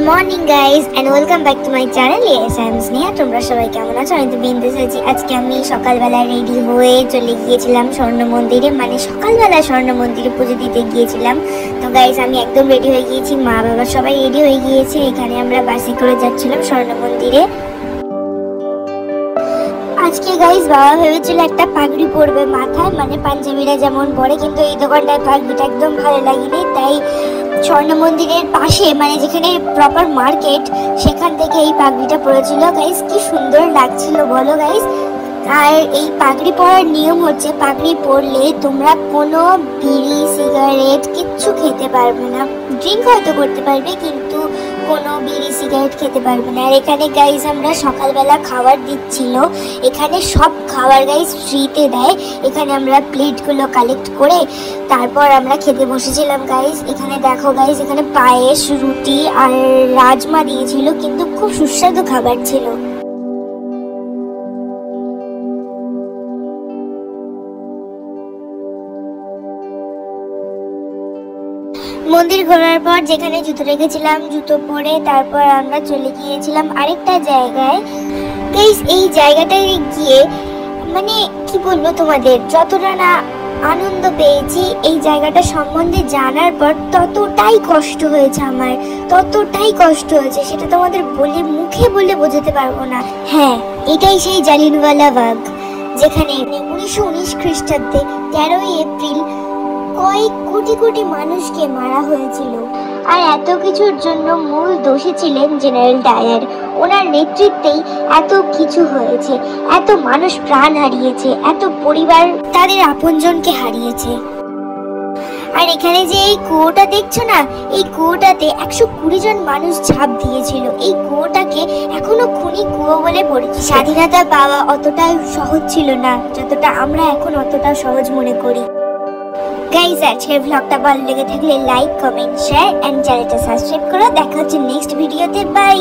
Morning guys and welcome back to my channel. Yes I am Sneha. তোমরা সবাই কেমন আছো? আমি তো বিন্দাস আছি। আজকে আমি সকালবেলা রেডি হয়ে চলে গিয়েছিলাম স্বর্ণ মন্দিরে, মানে সকালবেলা স্বর্ণ মন্দিরে পুজো দিতে গিয়েছিলাম। তো গাইজ আমি একদম রেডি হয়ে গিয়েছি, মা বাবা সবাই রেডি হয়ে গিয়েছে। এখানে আমরা বাসে করে যাচ্ছিলাম স্বর্ণ মন্দিরে। আজকে গাইজ বাবা ভেবেছিল একটা পাগড়ি পরবে মাথায়, মানে পাঞ্জাবিরা যেমন পরে, কিন্তু এই দোকানটায় পাগড়িটা একদম ভালো লাগেনি। তাই স্বর্ণ মন্দিরের পাশে, মানে যেখানে প্রপার মার্কেট, সেখান থেকে এই পাগড়িটা পরেছিল। গাইজ কি সুন্দর লাগছিল বলো গাইজ। আর এই পাগড়ি পরার নিয়ম হচ্ছে, পাগড়ি পরলে তোমরা কোনো বিড়ি সিগারেট কিচ্ছু খেতে পারবে না। ড্রিঙ্ক হয়তো করতে পারবে, কিন্তু কোনো বিড়ি সিগারেট খেতে পারবে না। আর এখানে গাইজ আমরা সকালবেলা খাবার দিচ্ছিল, এখানে সব খাবার গাইজ ফ্রিতে দেয়। এখানে আমরা প্লেটগুলো কালেক্ট করে তারপর আমরা খেতে বসেছিলাম গাইজ। এখানে দেখো গাইজ, এখানে পায়েস, রুটি আর রাজমা দিয়েছিল, কিন্তু খুব সুস্বাদু খাবার ছিল। মন্দির ঘোরার পর যেখানে জুতো রেখেছিলাম, জুতো পরে তারপর আমরা চলে গিয়েছিলাম আরেকটা জায়গায়। গাইস এই জায়গাটায় গিয়ে মানে কি বলবো তোমাদের, যতটা না আনন্দ পেয়েছি এই জায়গাটা সম্বন্ধে জানার পর, ততটাই কষ্ট হয়েছে আমার, ততটাই কষ্ট হয়েছে সেটা তোমাদের বলে মুখে বলে বোঝাতে পারবো না। হ্যাঁ, এটাই সেই জালিয়ানওয়ালা বাগ, যেখানে 1919 খ্রিস্টাব্দে 13ই এপ্রিল কয়েক কোটি কোটি মানুষকে মারা হয়েছিল। আর এত কিছুর জন্য মূল দোষী ছিলেন জেনারেল ডায়ার। ওনার নেতৃত্বেই এত কিছু হয়েছে, এত মানুষ প্রাণ হারিয়েছে, এত পরিবার তাদের আপনজনকে হারিয়েছে। আর এখানে যে এই কুয়োটা দেখছো না, এই কুয়োটাতে 120 জন মানুষ ঝাঁপ দিয়েছিল। এই কুয়োটাকে এখনো খুনি কুয়ো বলে পরিচিত। স্বাধীনতা পাওয়া অতটা সহজ ছিল না, যতটা আমরা এখন অতটা সহজ মনে করি। গাইজ আজকের ভ্লগটা ভালো লেগে থাকলে লাইক, কমেন্ট, শেয়ার এন্ড চ্যানেলটা সাবস্ক্রাইব করো। দেখা হচ্ছে নেক্সট ভিডিওতে। বাই।